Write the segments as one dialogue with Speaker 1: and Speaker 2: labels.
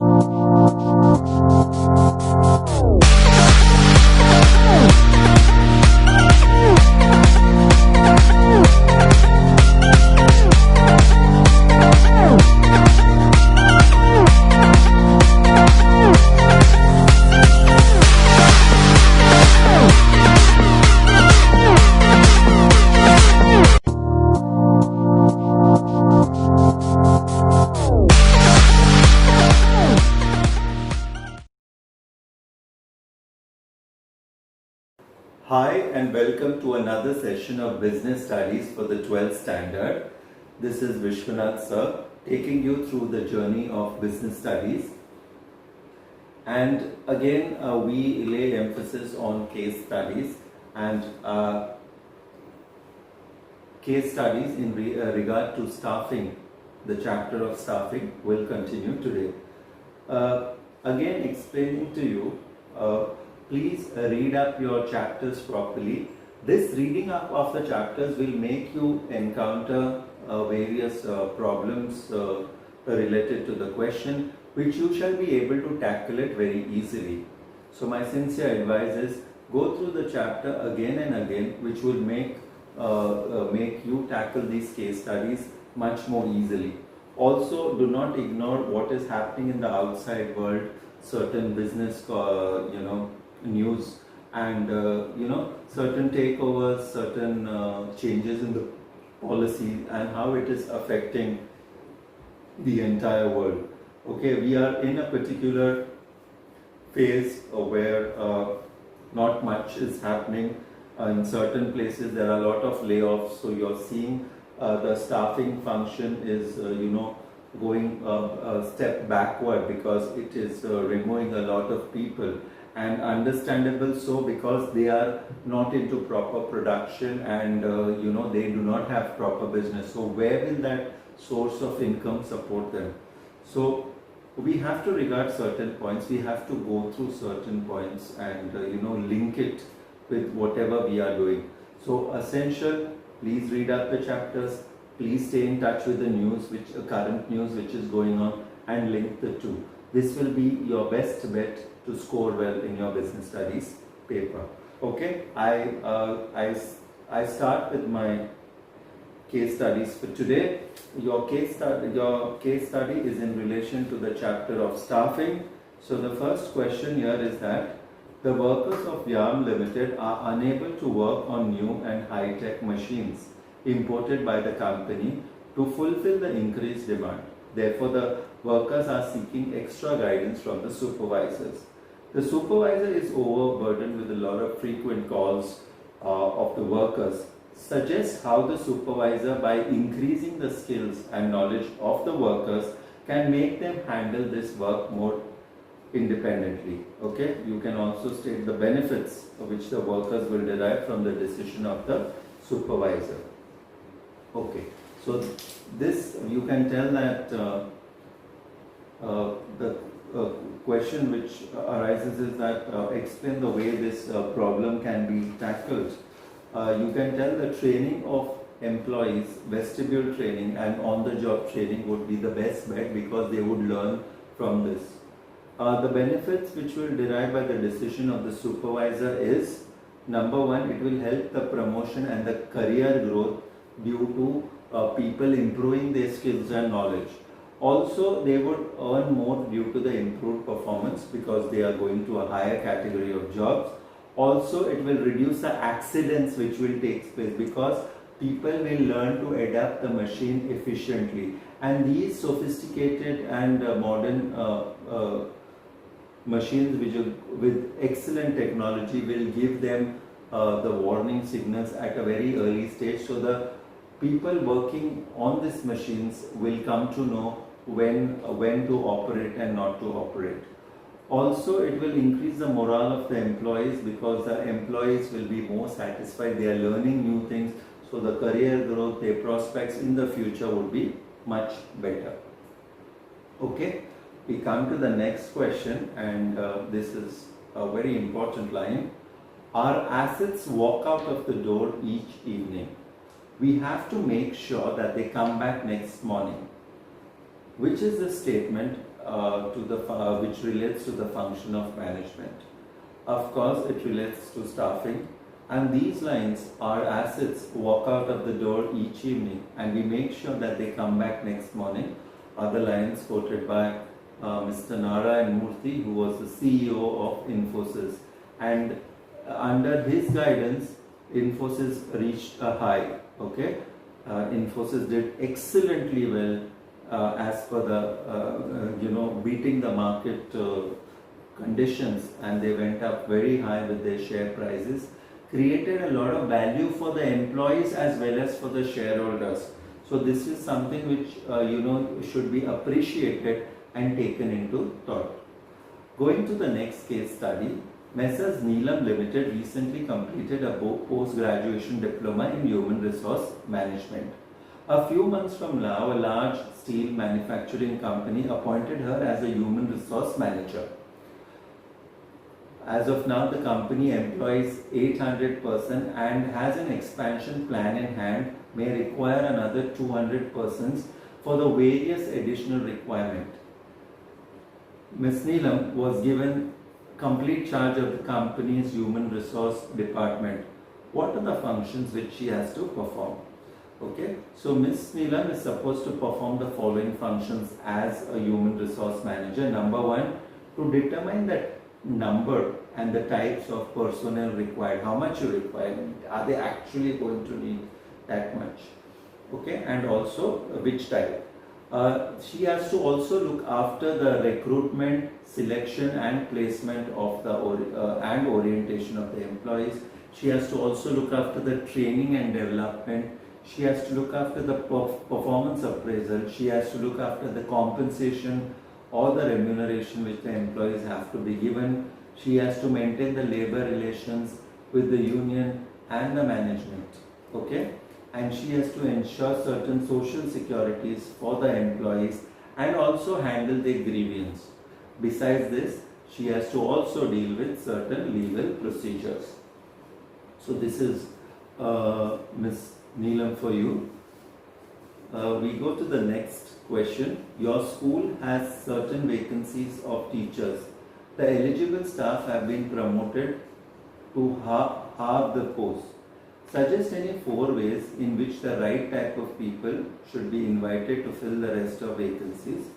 Speaker 1: Hi and welcome to another session of Business Studies for the 12th Standard. This is Vishwanath Sir taking you through the journey of Business Studies. And again, we lay emphasis on case studies, and case studies in regard to staffing. The chapter of staffing will continue today. Again, explaining to you, please read up your chapters properly. This reading up of the chapters will make you encounter various problems related to the question, which you shall be able to tackle it very easily. So my sincere advice is go through the chapter again and again, which will make you tackle these case studies much more easily. Also, do not ignore what is happening in the outside world, certain business news, and certain takeovers, certain changes in the policy, and how it is affecting the entire world. Okay, we are in a particular phase where not much is happening. In certain places there are a lot of layoffs, so you're seeing the staffing function is going a step backward, because it is removing a lot of people, and understandable so, because they are not into proper production, and they do not have proper business. So where will that source of income support them? So we have to regard certain points, we have to go through certain points, and link it with whatever we are doing. So essential, please read up the chapters, please stay in touch with the news, current news which is going on, and link the two. This will be your best bet to score well in your business studies paper. Okay, I start with my case studies for today. Your case study is in relation to the chapter of staffing. So the first question here is that the workers of Vyam Limited are unable to work on new and high-tech machines imported by the company to fulfill the increased demand. Therefore, the workers are seeking extra guidance from the supervisors. The supervisor is overburdened with a lot of frequent calls of the workers. Suggest how the supervisor, by increasing the skills and knowledge of the workers, can make them handle this work more independently. Okay, you can also state the benefits which the workers will derive from the decision of the supervisor. Okay, so this, you can tell that the question which arises is that explain the way this problem can be tackled. You can tell the training of employees, vestibule training and on-the-job training would be the best bet, because they would learn from this. The benefits which will derive by the decision of the supervisor is, number one, it will help the promotion and the career growth due to people improving their skills and knowledge. Also, they would earn more due to the improved performance, because they are going to a higher category of jobs. Also, it will reduce the accidents which will take place, because people will learn to adapt the machine efficiently, and these sophisticated and modern machines with excellent technology will give them the warning signals at a very early stage, so the people working on these machines will come to know when to operate and not to operate. Also, it will increase the morale of the employees, because the employees will be more satisfied, they are learning new things, so the career growth, their prospects in the future would be much better. Okay, we come to the next question, and this is a very important line. Our assets walk out of the door each evening. We have to make sure that they come back next morning. Which is the statement which relates to the function of management. Of course, it relates to staffing, and these lines, our assets walk out of the door each evening and we make sure that they come back next morning, are the lines quoted by Mr. Narayan Murthy, who was the CEO of Infosys. And under his guidance, Infosys reached a high. Okay, Infosys did excellently well as per the beating the market conditions, and they went up very high with their share prices, created a lot of value for the employees as well as for the shareholders. So this is something which should be appreciated and taken into thought. Going to the next case study, Messrs. Neelam Limited recently completed a post-graduation diploma in human resource management. A few months from now, a large steel manufacturing company appointed her as a human resource manager. As of now, the company employs 800 persons and has an expansion plan in hand, may require another 200 persons for the various additional requirements. Ms. Neelam was given complete charge of the company's human resource department. What are the functions which she has to perform? Okay, so Ms. Neelam is supposed to perform the following functions as a human resource manager. Number one, to determine the number and the types of personnel required, how much you require, are they actually going to need that much? Okay, and also which type. She has to also look after the recruitment, selection and placement of the and orientation of the employees. She has to also look after the training and development. She has to look after the performance appraisal. She has to look after the compensation or the remuneration which the employees have to be given. She has to maintain the labor relations with the union and the management. Okay, and she has to ensure certain social securities for the employees and also handle their grievance. Besides this, she has to also deal with certain legal procedures. So this is Ms. Neelam for you. We go to the next question. Your school has certain vacancies of teachers. The eligible staff have been promoted to half the post. Suggest any 4 ways in which the right type of people should be invited to fill the rest of vacancies.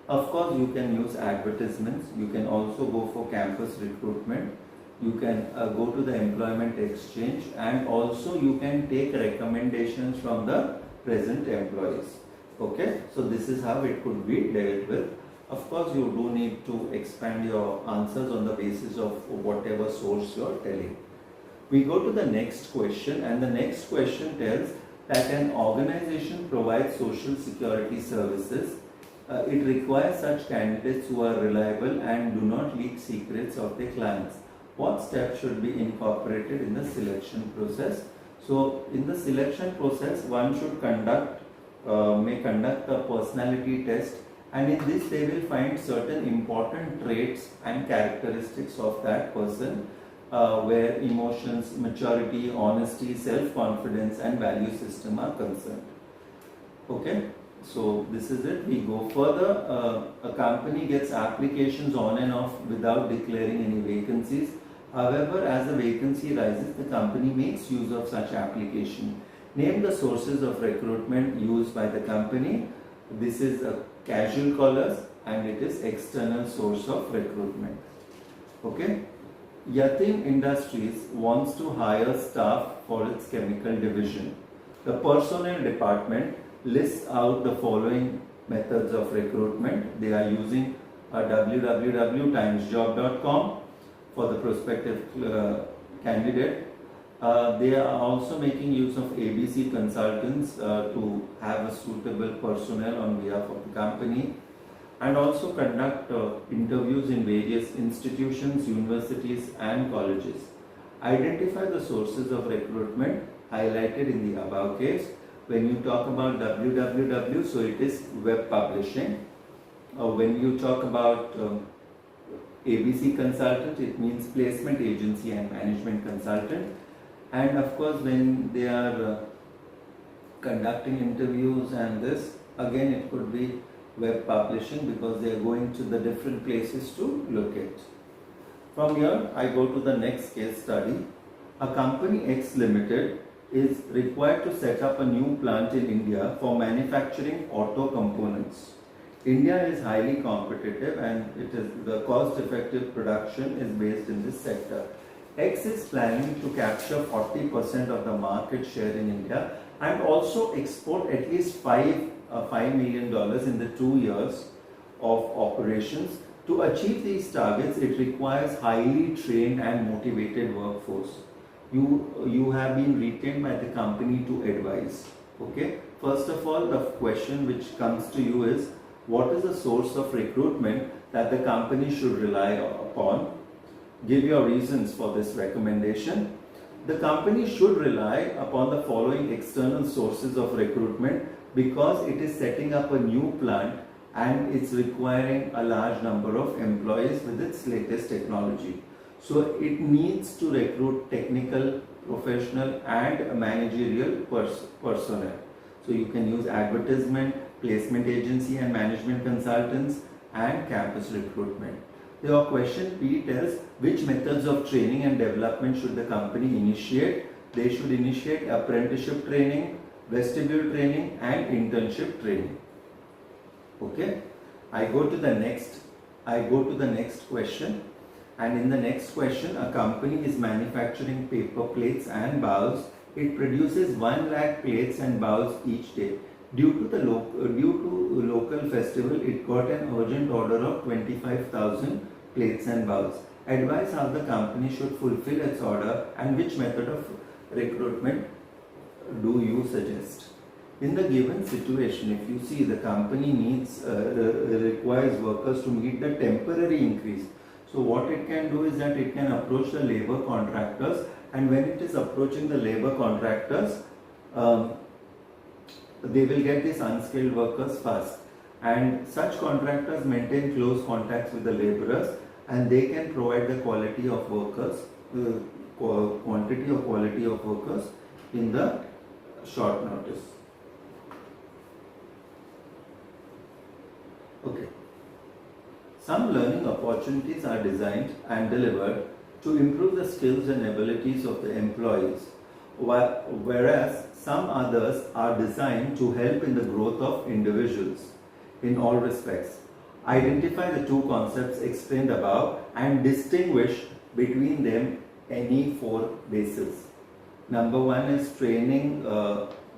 Speaker 1: Of course, you can use advertisements. You can also go for campus recruitment. You can go to the employment exchange, and also you can take recommendations from the present employees. Okay, so this is how it could be dealt with. Of course, you do need to expand your answers on the basis of whatever source you are telling. We go to the next question, and the next question tells that an organization provides social security services. It requires such candidates who are reliable and do not leak secrets of their clients. What steps should be incorporated in the selection process? So, in the selection process, one should may conduct a personality test, and in this they will find certain important traits and characteristics of that person, where emotions, maturity, honesty, self-confidence and value system are concerned. Okay, so this is it. We go further. A company gets applications on and off without declaring any vacancies. However, as the vacancy rises, the company makes use of such application. Name the sources of recruitment used by the company. This is a casual callers and it is external source of recruitment. Okay. Yatim Industries wants to hire staff for its chemical division. The personnel department lists out the following methods of recruitment. They are using www.timesjob.com for the prospective candidate. They are also making use of ABC consultants to have a suitable personnel on behalf of the company, and also conduct interviews in various institutions, universities and colleges. Identify the sources of recruitment highlighted in the above case. When you talk about www, so it is web publishing. When you talk about ABC consultant, it means placement agency and management consultant. And of course, when they are conducting interviews and this, again it could be web publishing because they are going to the different places to locate. From here, I go to the next case study. A company X Limited is required to set up a new plant in India for manufacturing auto components. India is highly competitive and the cost-effective production is based in this sector. X is planning to capture 40% of the market share in India and also export at least $5 million in the 2 years of operations. To achieve these targets, it requires highly trained and motivated workforce. You have been retained by the company to advise. Okay. First of all, the question which comes to you is, what is the source of recruitment that the company should rely upon? Give your reasons for this recommendation. The company should rely upon the following external sources of recruitment because it is setting up a new plant and it's requiring a large number of employees with its latest technology. So it needs to recruit technical, professional and managerial personnel. So you can use advertisement, placement agency and management consultants and campus recruitment. Your question B tells which methods of training and development should the company initiate. They should initiate apprenticeship training, vestibule training and internship training. Okay, I go to the next question, and in the next question, a company is manufacturing paper plates and bowls. It produces 1 lakh plates and bowls each day. Due to local festival, it got an urgent order of 25,000 plates and bowls. Advise how the company should fulfill its order and which method of recruitment do you suggest? In the given situation, if you see the company requires workers to meet the temporary increase. So what it can do is that it can approach the labor contractors, and when it is approaching the labor contractors, they will get these unskilled workers first. And such contractors maintain close contacts with the laborers and they can provide the quality of workers, quantity or quality of workers in the short notice. Okay. Some learning opportunities are designed and delivered to improve the skills and abilities of the employees, whereas some others are designed to help in the growth of individuals in all respects. Identify the two concepts explained above and distinguish between them any 4 bases. Number 1 is training,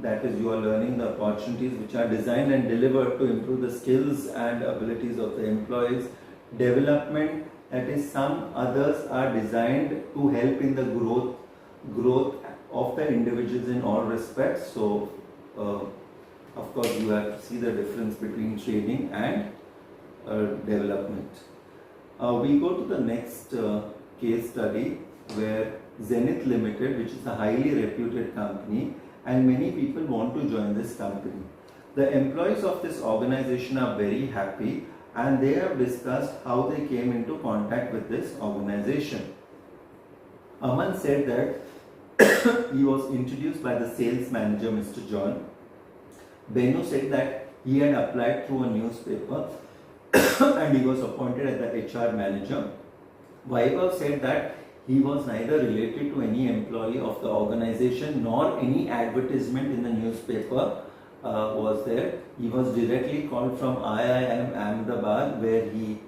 Speaker 1: that is you are learning the opportunities which are designed and delivered to improve the skills and abilities of the employees. Development, that is some others are designed to help in the growth of the individuals in all respects. So of course you have to see the difference between training and development. We go to the next case study where Zenith Limited, which is a highly reputed company, and many people want to join this company. The employees of this organization are very happy and they have discussed how they came into contact with this organization. Aman said that he was introduced by the sales manager, Mr. John. Benu said that he had applied through a newspaper and he was appointed as the HR manager. Vaibhav said that he was neither related to any employee of the organization nor any advertisement in the newspaper was there. He was directly called from IIM Ahmedabad where he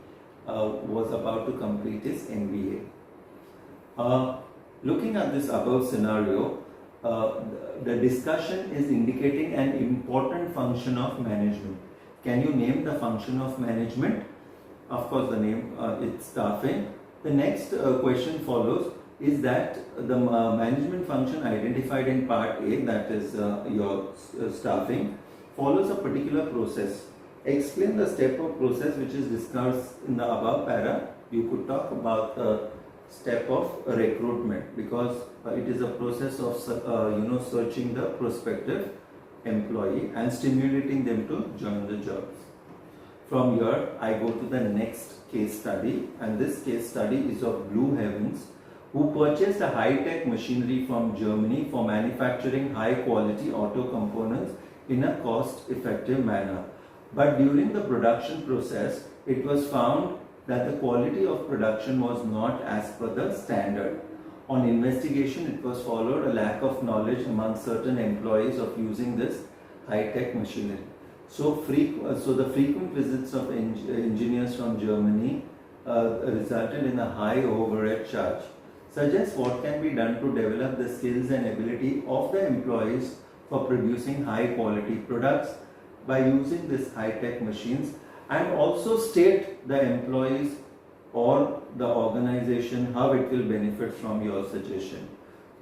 Speaker 1: was about to complete his MBA. Looking at this above scenario, the discussion is indicating an important function of management. Can you name the function of management? Of course, the name it's staffing. The next question follows is that the management function identified in part A, that is your staffing, follows a particular process. Explain the step of process which is discussed in the above para. You could talk about the step of recruitment because it is a process of searching the prospective employee and stimulating them to join the jobs. From here, I go to the next case study, and this case study is of Blue Heavens, who purchased a high-tech machinery from Germany for manufacturing high-quality auto components in a cost-effective manner. But during the production process, it was found that the quality of production was not as per the standard. On investigation, it was followed a lack of knowledge among certain employees of using this high-tech machinery. So the frequent visits of engineers from Germany resulted in a high overhead charge. Suggest what can be done to develop the skills and ability of the employees for producing high-quality products by using this high-tech machines, and also state the employees or the organization how it will benefit from your suggestion.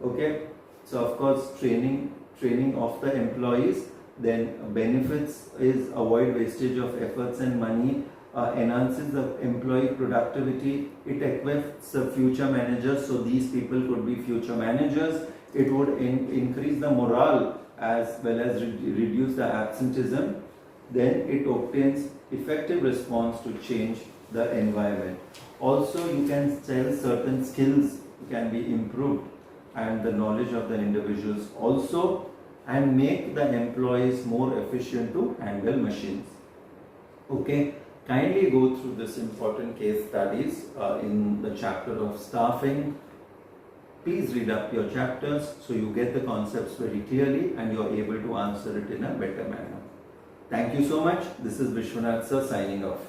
Speaker 1: Okay, so of course training of the employees, then benefits is avoid wastage of efforts and money, enhances the employee productivity, it equips the future managers, so these people could be future managers, it would increase the morale as well as reduce the absenteeism, then it obtains effective response to change the environment. Also, you can tell certain skills can be improved and the knowledge of the individuals also, and make the employees more efficient to handle machines. Okay, kindly go through this important case studies in the chapter of staffing. Please read up your chapters so you get the concepts very clearly and you are able to answer it in a better manner. Thank you so much. This is Vishwanath sir signing off.